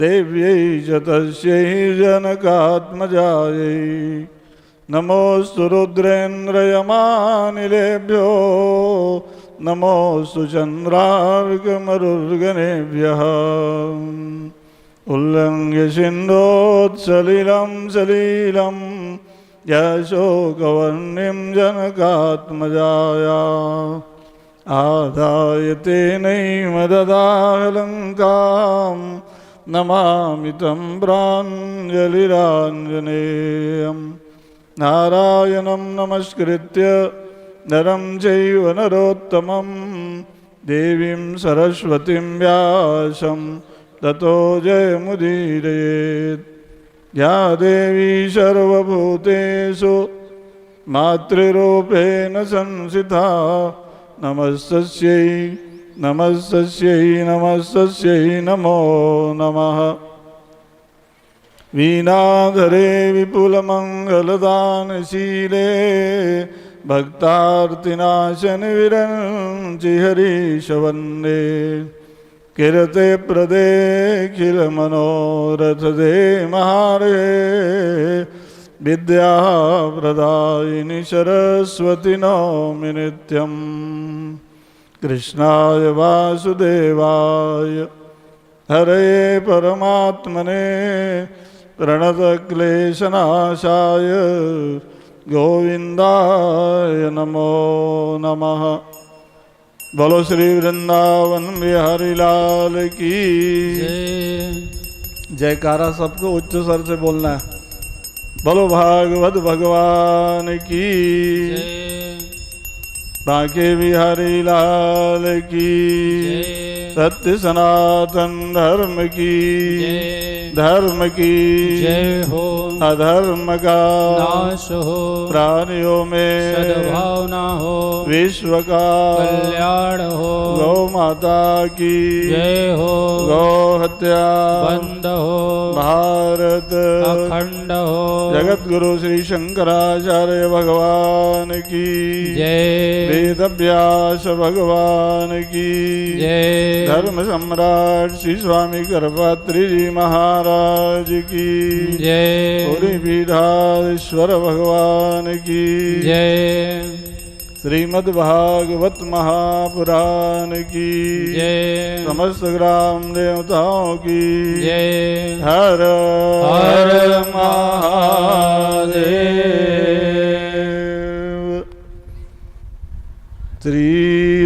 देव्यै च तस्यै जनकात्मजायै नमोऽस्तु रुद्रेन्द्रयमानिलेभ्यो नमोऽस्तु चन्द्रार्कमरुर्गणेभ्यः उल्लङ्घ्य सिन्धोत्सलिलं सलीलं यशोकवर्णिं जनकात्मजाया आदाय तेनैव ददाहलङ्कां नमामि तं प्राञ्जलिराञ्जनेयम् नारायणं नमस्कृत्य नरं चैव नरोत्तमं देवीं सरस्वतीं व्यासं ततो जयमुदीरयेत्। या देवी सर्वभूतेषु मातृरूपेण संस्थिता नमस्तस्यै नमस्तस्यै नमस्तस्यै नमो नमः। वीणाधरे विपुलमङ्गलदानशीले भक्तार्तिनाशनविरञ्चि हरीशवन्दे कीर्ते प्रदेखिलमनोरथदे महारे विद्याप्रदायिनि सरस्वती नौमि नित्यम्। कृष्णाय वासुदेवाय हरे परमात्मने प्रणतक्लेशनाशाय गोविंदाय नमो नमः। बोलो श्री वृंदावन बिहारी लाल की जयकारा सबको उच्च स्वर से बोलना है। बोलो भागवत भगवान की बांके बिहारी लाल की सत्य सनातन धर्म की जय हो। अधर्म का नाश हो। प्राणियों में सद्भावना हो। विश्व का कल्याण हो। गौ माता की जय हो। गौ हत्या बंद हो। भारत अखंड हो। जगत गुरु श्री शंकराचार्य भगवान की जय। वेद व्यास भगवान की जय। धर्म सम्राट श्री स्वामी करपात्री जी महाराज की जय। पूरी पीठाधीश्वर भगवान की जय। श्रीमद् भागवत महापुराण की जय। समस्त ग्राम देवताओं की जय। हर हर महादेव। श्री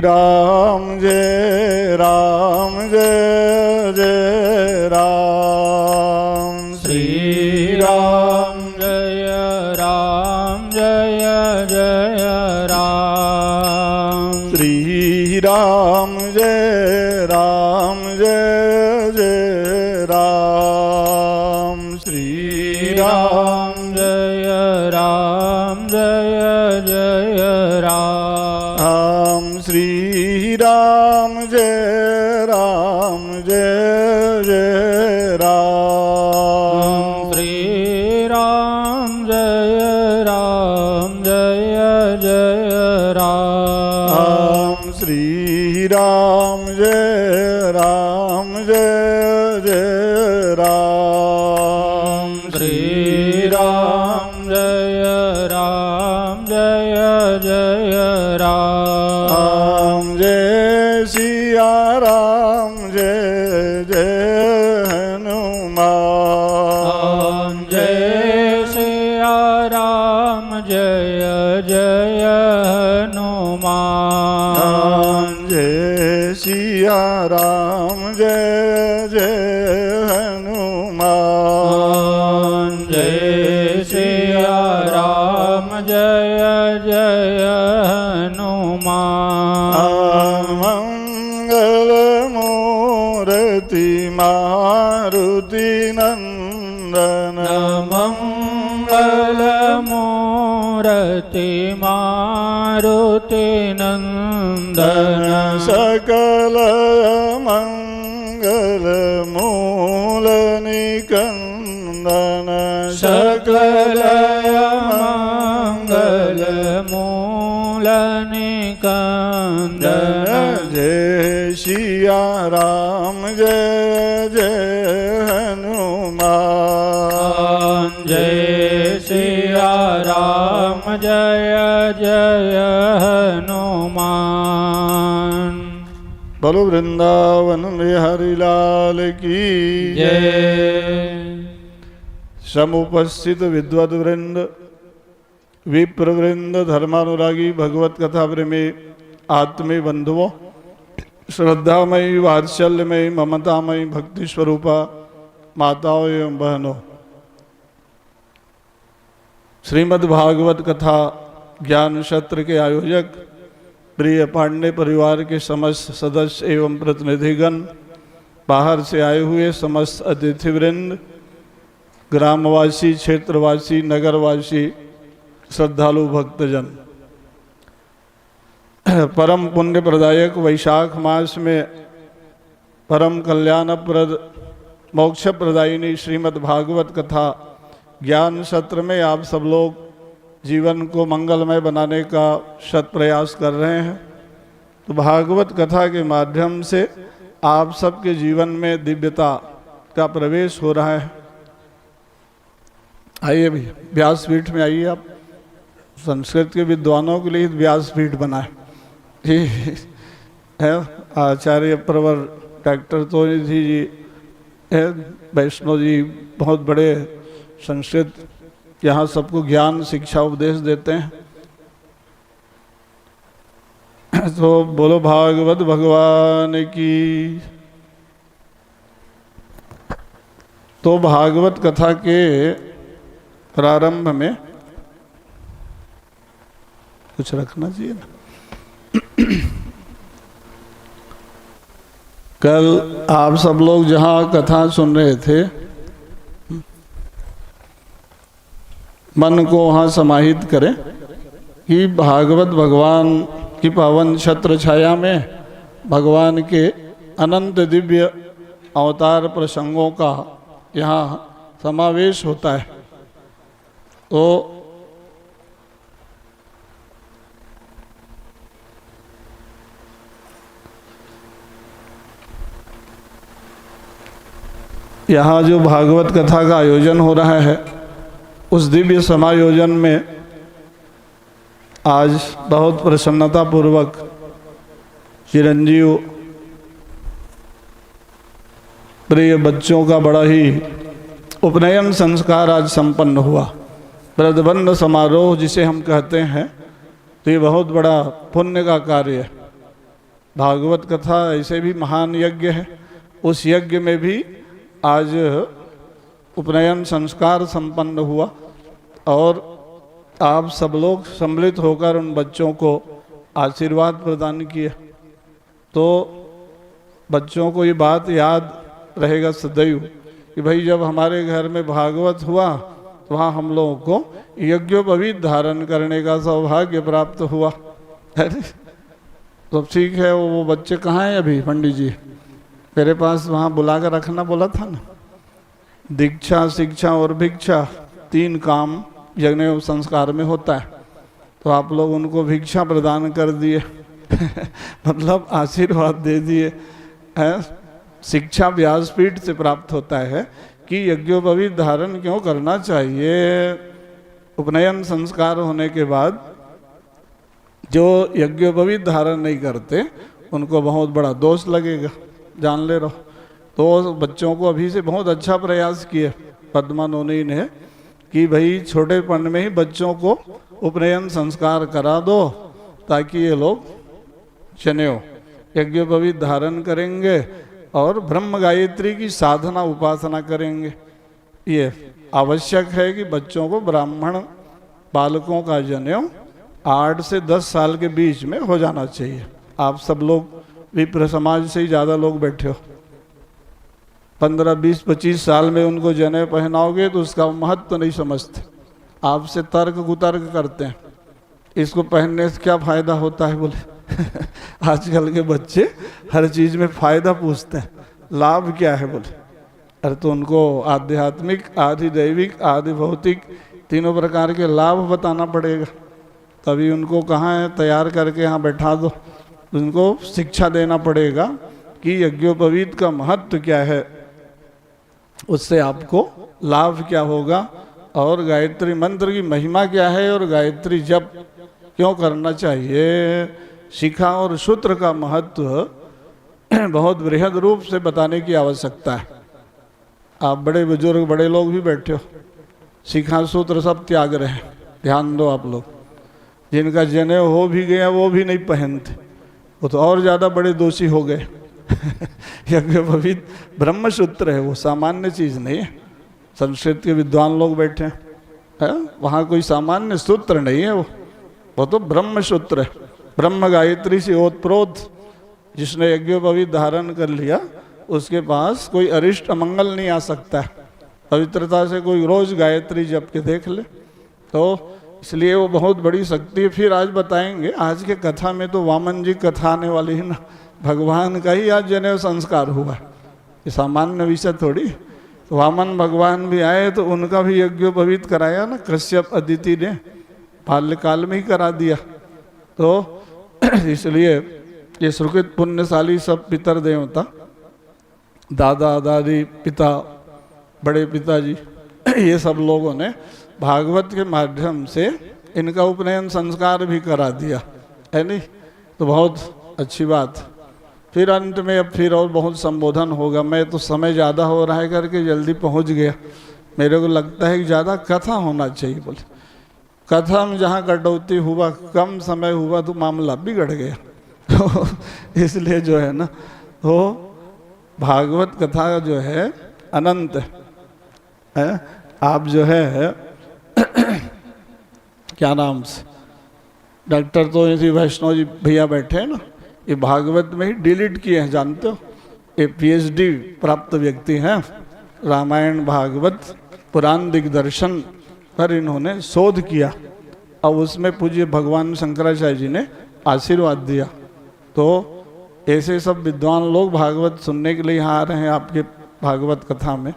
राम जय राम जय जय राम। श्री राम जय राम जय जय राम। श्री राम जय राम जय जय राम। श्री राम जय राम जय जय राम। श्री राम जय राम जय जय राम। श्री राम जय राम जय जय राम। श्री राम जय राम जय जय राम। श्री राम जय राम जय जय राम। जय सिया राम जय जय हनुमान। जय सिया राम जय जय हनुमान। जय सिया राम जय जय हनुमान। जय सिया राम जय जय हनुमान। मंगल मूर्ति मारुति नंदन। मंगल मूर्ति मारुति नंदन। सकल मंगल मूल निकंदन। सकल मंगल मूल निकंदन। जय सिया राम जय जय हनुमान। जय सिया राम जय जय हनुमान। बोलो वृंदावन बिहारी लाल की जय। समुपस्थित विद्वद वृंद, विप्र वृंद, धर्मानुरागी, भगवत कथा प्रेमी आत्मी बंधुओं, श्रद्धामयी, वात्सल्यमयी, ममतामयी, भक्ति स्वरूपा माताओं एवं बहनों, श्रीमद् भागवत कथा ज्ञान सत्र के आयोजक, प्रिय पांडे परिवार के समस्त सदस्य एवं प्रतिनिधिगण, बाहर से आए हुए समस्त अतिथिवृंद, ग्रामवासी, क्षेत्रवासी, नगरवासी, श्रद्धालु भक्तजन, परम पुण्य प्रदायक वैशाख मास में परम कल्याणप्रद मोक्ष प्रदायिनी श्रीमद् भागवत कथा ज्ञान सत्र में आप सब लोग जीवन को मंगलमय बनाने का शत प्रयास कर रहे हैं। तो भागवत कथा के माध्यम से आप सबके जीवन में दिव्यता का प्रवेश हो रहा है। आइए भी व्यासपीठ में आइए। आप संस्कृत के विद्वानों के लिए व्यासपीठ बनाए जी है। आचार्य प्रवर डॉक्टर तोनिधि जी है, वैष्णव जी बहुत बड़े संस्कृत यहाँ सबको ज्ञान शिक्षा उपदेश देते हैं। तो बोलो भागवत भगवान की। तो भागवत कथा के प्रारंभ में कुछ रखना चाहिए ना। कल आप सब लोग जहाँ कथा सुन रहे थे, मन को वहाँ समाहित करें कि भागवत भगवान की पावन छत्र छाया में भगवान के अनंत दिव्य अवतार प्रसंगों का यहाँ समावेश होता है। तो यहाँ जो भागवत कथा का आयोजन हो रहा है, उस दिव्य समायोजन में आज बहुत प्रसन्नता पूर्वक चिरंजीव प्रिय बच्चों का बड़ा ही उपनयन संस्कार आज संपन्न हुआ। व्रतबंध समारोह जिसे हम कहते हैं, तो ये बहुत बड़ा पुण्य का कार्य है। भागवत कथा ऐसे भी महान यज्ञ है। उस यज्ञ में भी आज उपनयन संस्कार संपन्न हुआ और आप सब लोग सम्मिलित होकर उन बच्चों को आशीर्वाद प्रदान किए। तो बच्चों को ये बात याद रहेगा सदैव कि भाई जब हमारे घर में भागवत हुआ तो वहाँ हम लोगों को यज्ञोपवीत धारण करने का सौभाग्य प्राप्त हुआ। तो ठीक है, वो बच्चे कहाँ हैं अभी? पंडित जी मेरे पास वहाँ बुला कर रखना बोला था ना। दीक्षा, शिक्षा और भिक्षा, 3 काम यज्ञ संस्कार में होता है। तो आप लोग उनको भिक्षा प्रदान कर दिए मतलब आशीर्वाद दे दिए है। शिक्षा व्यासपीठ से प्राप्त होता है कि यज्ञोपवीत धारण क्यों करना चाहिए। उपनयन संस्कार होने के बाद जो यज्ञोपवीत धारण नहीं करते उनको बहुत बड़ा दोष लगेगा, जान ले रहो। तो बच्चों को अभी से बहुत अच्छा प्रयास किए पद्मा नोनी ने कि भाई छोटेपन में ही बच्चों को उपनयन संस्कार करा दो ताकि ये लोग जनेऊ यज्ञोपवीत धारण करेंगे और ब्रह्म गायत्री की साधना उपासना करेंगे। ये आवश्यक है कि बच्चों को ब्राह्मण बालकों का जनेऊ 8 से 10 साल के बीच में हो जाना चाहिए। आप सब लोग विप्र समाज से ही ज़्यादा लोग बैठे हो। 15, 20, 25 साल में उनको जनेऊ पहनाओगे तो उसका महत्व तो नहीं समझते, आपसे तर्क कुतर्क करते हैं। इसको पहनने से क्या फ़ायदा होता है बोले आजकल के बच्चे हर चीज़ में फ़ायदा पूछते हैं, लाभ क्या है बोले। अरे तो उनको आध्यात्मिक, आदि दैविक, आदि भौतिक तीनों प्रकार के लाभ बताना पड़ेगा। तभी उनको कहाँ है तैयार करके यहाँ बैठा दो, उनको शिक्षा देना पड़ेगा कि यज्ञोपवीत का महत्व क्या है, उससे आपको लाभ क्या होगा, और गायत्री मंत्र की महिमा क्या है, और गायत्री जप क्यों करना चाहिए। शिखा और सूत्र का महत्व बहुत बृहद रूप से बताने की आवश्यकता है। आप बड़े बुजुर्ग बड़े लोग भी बैठे हो, शिखा सूत्र सब त्याग रहे हैं, ध्यान दो आप लोग। जिनका जनेऊ हो भी गया वो भी नहीं पहनते, वो तो और ज़्यादा बड़े दोषी हो गए। यज्ञोपवीत ब्रह्म सूत्र है, वो सामान्य चीज़ नहीं है। संस्कृत के विद्वान लोग बैठे हैं, वहाँ कोई सामान्य सूत्र नहीं है, वो तो ब्रह्म सूत्र है। ब्रह्म गायत्री से ओतप्रोत जिसने यज्ञोपवीत धारण कर लिया उसके पास कोई अरिष्ट अमंगल नहीं आ सकता है। पवित्रता से कोई रोज गायत्री जप के देख ले, तो इसलिए वो बहुत बड़ी शक्ति है। फिर आज बताएंगे, आज के कथा में तो वामन जी कथा आने वाली है ना, भगवान का ही आज जनेऊ संस्कार हुआ, ये सामान्य विषय थोड़ी। तो वामन भगवान भी आए तो उनका भी यज्ञोपवीत कराया ना, कश्यप अदिति ने बाल्यकाल में ही करा दिया। तो इसलिए ये सुकृत पुण्यशाली सब पितर देवता, दादा दादी पिता बड़े पिताजी, ये सब लोगों ने भागवत के माध्यम से इनका उपनयन संस्कार भी करा दिया है नहीं, तो बहुत अच्छी बात। फिर अंत में अब फिर और बहुत संबोधन होगा। मैं तो समय ज़्यादा हो रहा है करके जल्दी पहुंच गया, मेरे को लगता है कि ज़्यादा कथा होना चाहिए। बोले कथा में जहाँ कटौती हुआ, कम समय हुआ तो मामला बिगड़ गया। तो इसलिए जो है ना, तो भागवत कथा जो है अनंत है। आप जो है क्या नाम से डॉक्टर तो ऐसे वैष्णव जी भैया बैठे हैं ना, ये भागवत में ही डिलीट किए हैं, जानते हो। ये पीएचडी प्राप्त व्यक्ति हैं, रामायण भागवत पुराण दिग्दर्शन पर इन्होंने शोध किया, और उसमें पूज्य भगवान शंकराचार्य जी ने आशीर्वाद दिया। तो ऐसे सब विद्वान लोग भागवत सुनने के लिए यहाँ आ रहे हैं आपके भागवत कथा में।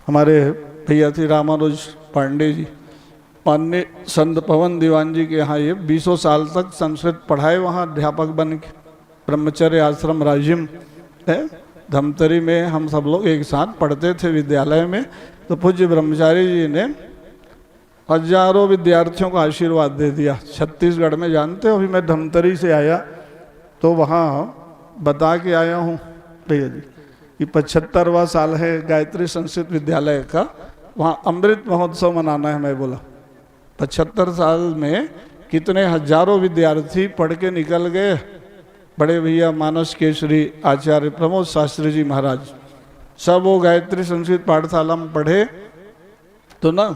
हमारे भैया थे रामानुज पांडे जी, माननीय संत पवन दीवान जी के यहाँ ये 20 साल तक संस्कृत पढ़ाए, वहाँ अध्यापक बन के। ब्रह्मचर्य आश्रम राजिम है धमतरी में, हम सब लोग एक साथ पढ़ते थे विद्यालय में। तो पूज्य ब्रह्मचारी जी ने हजारों विद्यार्थियों को आशीर्वाद दे दिया। छत्तीसगढ़ में जानते हो, अभी मैं धमतरी से आया तो वहाँ बता के आया हूँ भैया जी कि 75वां साल है गायत्री संस्कृत विद्यालय का, वहाँ अमृत महोत्सव मनाना है। मैं बोला 75 साल में कितने हजारों विद्यार्थी पढ़ के निकल गए। बड़े भैया मानस केसरी आचार्य प्रमोद शास्त्री जी महाराज सब वो गायत्री संस्कृत पाठशाला में पढ़े। तो ना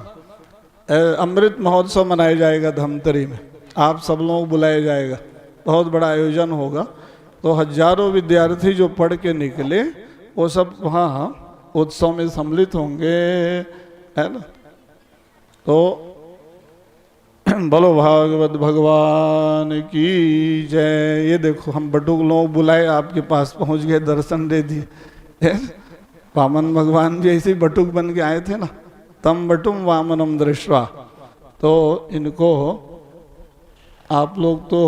अमृत महोत्सव मनाया जाएगा धमतरी में, आप सब लोग बुलाया जाएगा, बहुत बड़ा आयोजन होगा। तो हजारों विद्यार्थी जो पढ़ के निकले वो सब वहाँ उत्सव में सम्मिलित होंगे, है ना। तो बोलो भागवत भगवान की जय। ये देखो हम बटुक लोग बुलाए, आपके पास पहुँच गए, दर्शन दे दिए। वामन भगवान भी ऐसे ही बटुक बन के आए थे ना, तम बटुम वामनम दृष्टवा। तो इनको आप लोग तो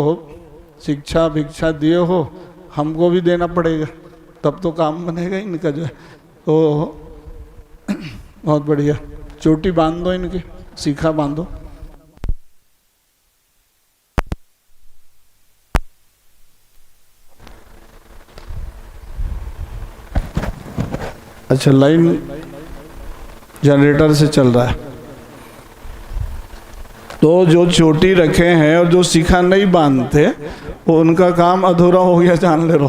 शिक्षा भिक्षा दिए हो, हमको भी देना पड़ेगा, तब तो काम बनेगा इनका जो है। तो बहुत बढ़िया, चोटी बांध दो इनके, सीखा बांधो। अच्छा, लाइन जनरेटर से चल रहा है। तो जो चोटी रखे हैं और जो शिखा नहीं बांधते वो उनका काम अधूरा हो गया, जान ले लो।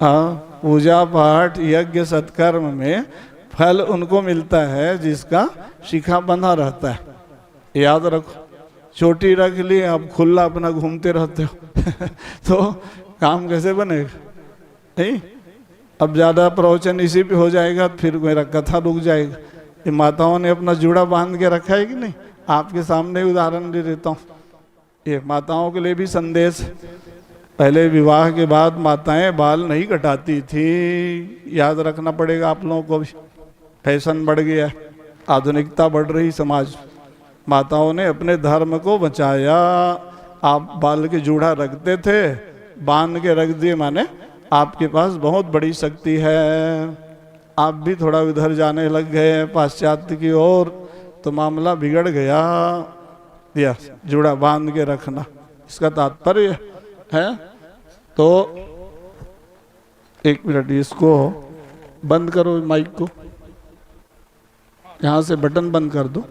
हाँ, पूजा पाठ यज्ञ सत्कर्म में फल उनको मिलता है जिसका शिखा बंधा रहता है, याद रखो। चोटी रख ली, आप खुला अपना घूमते रहते हो तो काम कैसे बनेगा? नहीं, अब ज़्यादा प्रवचन इसी पे हो जाएगा, फिर मेरा कथा रुक जाएगा। ये माताओं ने अपना जूड़ा बांध के रखा है कि नहीं? आपके सामने उदाहरण दे देता हूँ। ये माताओं के लिए भी संदेश। पहले विवाह के बाद माताएं बाल नहीं कटाती थी, याद रखना पड़ेगा आप लोगों को भी। फैशन बढ़ गया, आधुनिकता बढ़ रही समाज। माताओं ने अपने धर्म को बचाया। आप बाल के जूड़ा रखते थे, बांध के रख दिए, माने आपके पास बहुत बड़ी शक्ति है, आप भी थोड़ा उधर जाने लग गए पाश्चात्य की ओर, तो मामला बिगड़ गया। या जुड़ा बांध के रखना, इसका तात्पर्य है। तो एक मिनट, इसको बंद करो, माइक को यहाँ से बटन बंद कर दो।